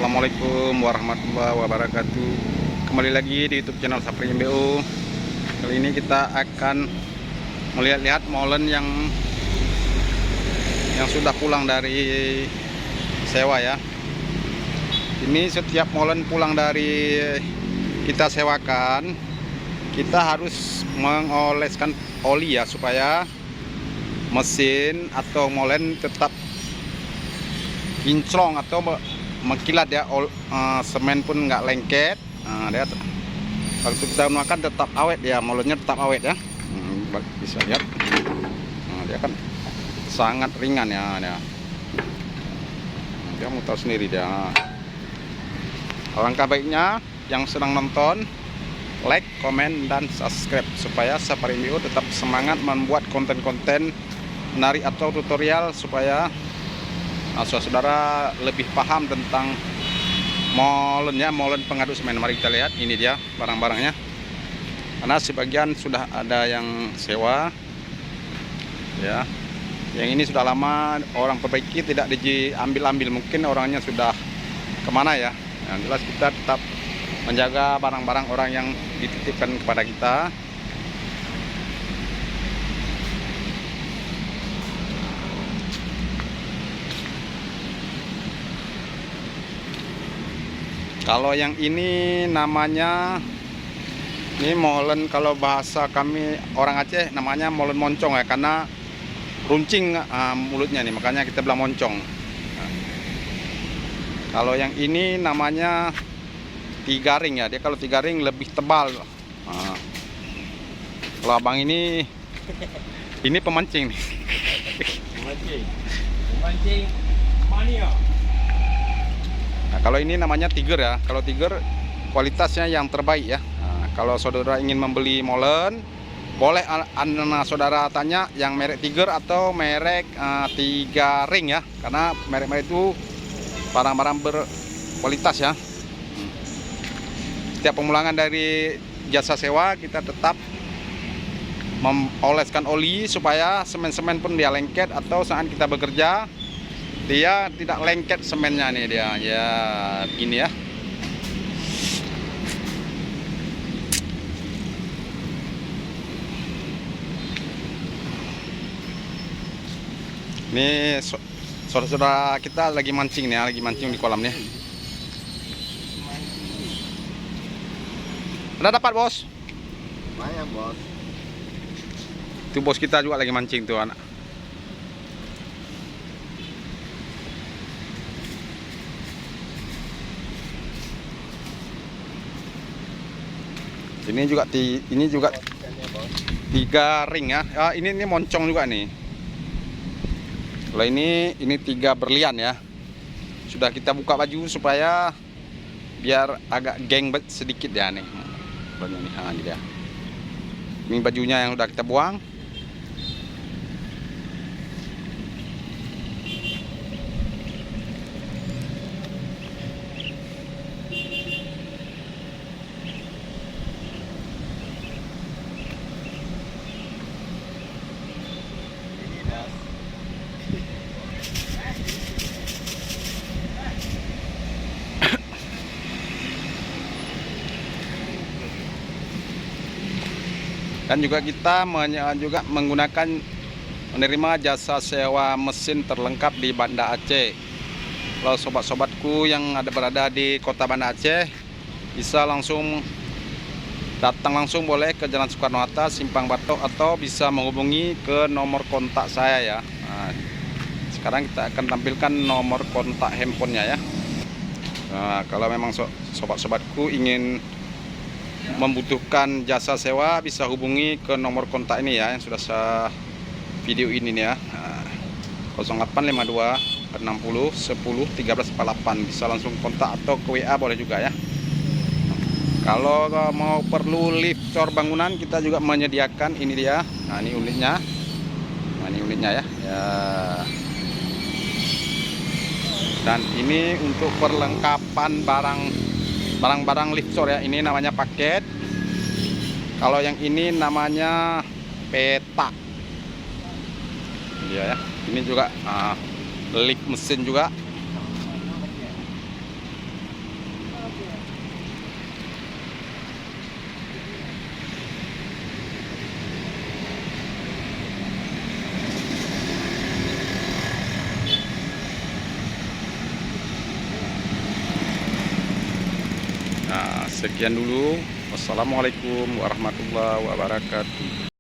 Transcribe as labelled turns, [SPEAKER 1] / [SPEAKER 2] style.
[SPEAKER 1] Assalamualaikum warahmatullahi wabarakatuh. Kembali lagi di YouTube channel Sapri MBO. Kali ini kita akan melihat-lihat molen yang sudah pulang dari sewa ya. Ini setiap molen pulang dari kita sewakan, kita harus mengoleskan oli ya, supaya mesin atau molen tetap kinclong atau mengkilat ya, semen pun nggak lengket. Dia waktu kita gunakan tetap awet ya, molennya tetap awet ya. Bisa lihat, dia kan sangat ringan ya, dia muter sendiri dia. Alangkah baiknya yang sedang nonton like, komen, dan subscribe supaya Sapri MBO tetap semangat membuat konten-konten menarik atau tutorial supaya saudara lebih paham tentang molennya, molen pengaduk semen. Mari kita lihat, ini dia barang-barangnya. Karena sebagian sudah ada yang sewa ya, yang ini sudah lama orang perbaiki, tidak diambil-ambil, mungkin orangnya sudah kemana ya. Yang jelas kita tetap menjaga barang-barang orang yang dititipkan kepada kita. Kalau yang ini namanya, ini molen, kalau bahasa kami orang Aceh namanya molen moncong ya, karena runcing mulutnya nih, makanya kita bilang moncong. Kalau yang ini namanya tigaring ya, dia kalau tigaring lebih tebal. Kalau abang ini pemancing nih. Pemancing mania. Nah, kalau ini namanya tiger ya. Kalau tiger kualitasnya yang terbaik ya. Nah, kalau saudara ingin membeli molen, boleh anak saudara tanya yang merek tiger atau merek tigaring ya. Karena merek-merek itu barang-barang berkualitas ya. Setiap pemulangan dari jasa sewa kita tetap memoleskan oli supaya semen-semen pun dia lengket, atau saat kita bekerja dia tidak lengket semennya nih, dia ya begini ya. Ini saudara-saudara kita lagi mancing nih, lagi mancing di kolam nih. Udah dapat bos?
[SPEAKER 2] Banyak bos.
[SPEAKER 1] Itu bos kita juga lagi mancing tuh anak. Ini juga tiga ring ya. Ini moncong juga nih. Kalau ini tiga berlian ya. Sudah kita buka baju supaya biar agak geng sedikit ya nih. Ini dia. Ini bajunya yang udah kita buang. Dan juga kita menerima jasa sewa mesin terlengkap di Banda Aceh. Kalau sobat-sobatku yang berada di kota Banda Aceh, bisa langsung datang langsung, boleh ke Jalan Soekarno-Hatta, Simpang Batok, atau bisa menghubungi ke nomor kontak saya ya. Nah, sekarang kita akan tampilkan nomor kontak handphonenya ya. Nah, kalau memang sobat-sobatku ingin membutuhkan jasa sewa, bisa hubungi ke nomor kontak ini ya, yang sudah saya video ini nih ya. 0852 60 10 1348. Bisa langsung kontak atau ke WA boleh juga ya. Kalau mau perlu lift cor bangunan, kita juga menyediakan. Ini dia. Nah, ini unitnya. Nah, ini unitnya ya. Dan ini untuk perlengkapan barang-barang lift cor ya. Ini namanya paket. Kalau yang ini namanya peta. Dia ya. Ini juga lift mesin juga. Nah, sekian dulu. Wassalamualaikum warahmatullahi wabarakatuh.